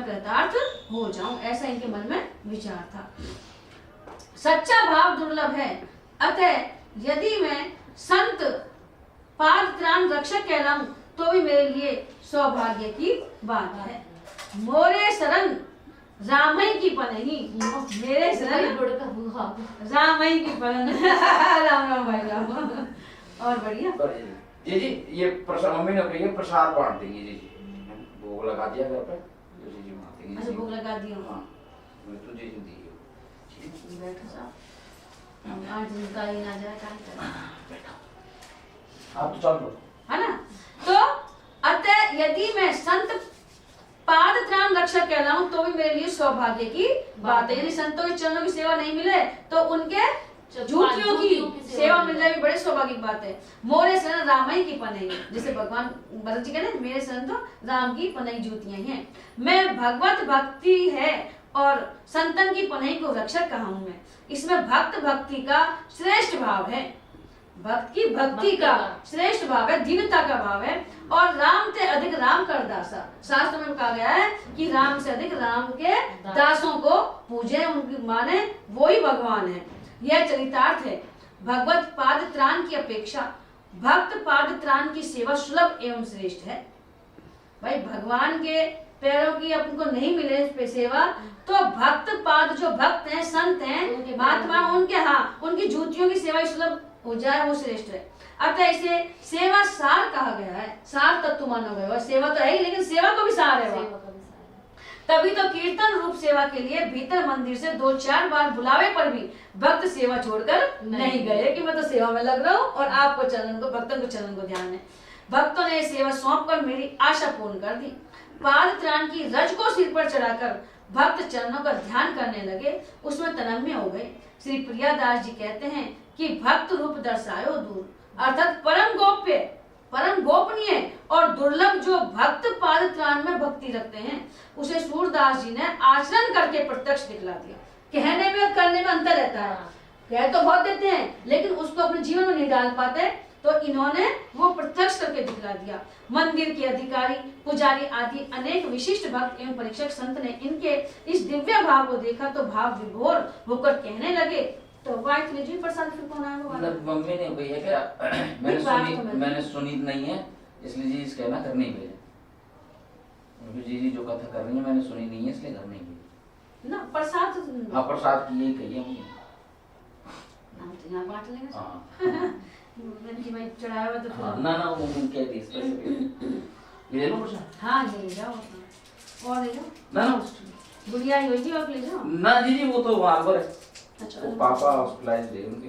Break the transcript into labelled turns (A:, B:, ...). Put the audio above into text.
A: मैं कृतार्थ हो जाऊं, ऐसा इनके मन में विचार था। सच्चा भाव दुर्लभ है, अतः यदि मैं संत पाद त्राण रक्षक कहलाऊं तो भी मेरे लिए सौभाग्य की बात है। मोरे शरण रामई की पनही, मेरे शरण रामई की पनन। राम राम भाई राम। और बढ़िया
B: जी जी, ये प्रसाद मम्मी ने कही प्रसाद बांट देंगे जी जी, भोग लगा दिया घर पे जी जी बांट देंगे।
A: अच्छा भोग लगा दिया।
B: हाँ मैं तो जी दी
A: बैठो साहब, आज दिन का ही ना जाए काम करें,
B: आप तो चलो
A: है ना। तो अतः यदि मैं संत पाद त्राण रक्षक कहलाऊं तो भी मेरे लिए सौभाग्य की बात है। यदि संतों के चरणों की सेवा नहीं मिले तो उनके जूतियों की सेवा मिल जाए, बड़े सौभाग्य की बात है। मोरे शरण रामई की पनई, जैसे भगवान भरत जी कहते मेरे शरण तो राम की पनई जूतियां ही हैं। मैं भगवत भक्ति है और संतन की पनई को रक्षक कहा हूं मैं। इसमें भक्त भक्ति का श्रेष्ठ भाव है, भक्ति का श्रेष्ठ भाव है, दीनता का भाव है। और राम से अधिक राम कर दासा, शास्त्र में कहा गया है कि राम से अधिक राम के दासों को पूजे, उनकी माने वो ही भगवान है। यह चरितार्थ है। भगवत पाद त्राण की अपेक्षा भक्त पाद त्राण की सेवा सुलभ एवं श्रेष्ठ है। भाई भगवान के पैरों की अपन को नहीं मिले सेवा, तो भक्त पाद जो भक्त हैं, संत हैं, महात्मा, उनके हाँ उनकी जूतियों की सेवा सुलभ हो जाए वो श्रेष्ठ है। अतः इसे सेवा सार कहा गया है। सार तत्व माना गया है, सेवा तो है ही लेकिन सेवा को भी सार है वहाँ। तभी तो कीर्तन रूप सेवा के लिए भीतर मंदिर से 2-4 बार बुलावे पर भी भक्त सेवा छोड़कर नहीं गए कि मैं तो सेवा में लग रहा हूँ और आपको चरण को, भक्तों को चरण को ध्यान है। भक्तों ने सेवा सौंप कर मेरी आशा पूर्ण कर दी। पाद त्राण की रज को सिर पर चढ़ाकर भक्त चरणों का ध्यान करने लगे, उसमें तन्मय हो गए। श्री प्रियादास जी कहते हैं कि भक्त रूप दर्शायो दूर, अर्थात परम गोप्य, परम गोपनीय और दुर्लभ जो भक्त पाद त्राण में भक्ति रखते हैं, उसे सूरदास जी ने आचरण करके प्रत्यक्ष दिखला दिया। कहने में और करने में अंतर रहता है। कह तो बहुत देते हैं लेकिन उसको अपने जीवन में नहीं डाल पाते, तो इन्होंने वो प्रत्यक्ष करके दिखला दिया। मंदिर के अधिकारी, पुजारी आदि अनेक विशिष्ट भक्त एवं परीक्षक संत ने इनके इस दिव्य भाव को देखा तो भाव विभोर होकर कहने लगे। तो वाइट लीजिए प्रसाद, फिर कौन आया वो वाला?
B: मम्मी ने कही है क्या? मैंने सुनी नहीं है, इसलिए जी इस कहना घर नहीं भेजा। जी जो कथा कर रही है मैंने सुनी नहीं है, इसलिए घर नहीं भेजा
A: ना। प्रसाद
B: हाँ प्रसाद की यही कही है मुझे।
A: नाम तो यहाँ बांट लेंगे।
B: हाँ
A: मैंने भाई चढ़ाया हुआ तो
B: हाँ, ना वो कह दी इसलिए ले लो प्रसाद।
A: हाँ ये ले जाओ और ले जाओ
B: ना
A: गुड़िया ही होगी और ले जाओ
B: ना जी वो तो वहाँ पर है।
A: अच्छा
B: वो पापा हॉस्पिटलाइज्ड है उनके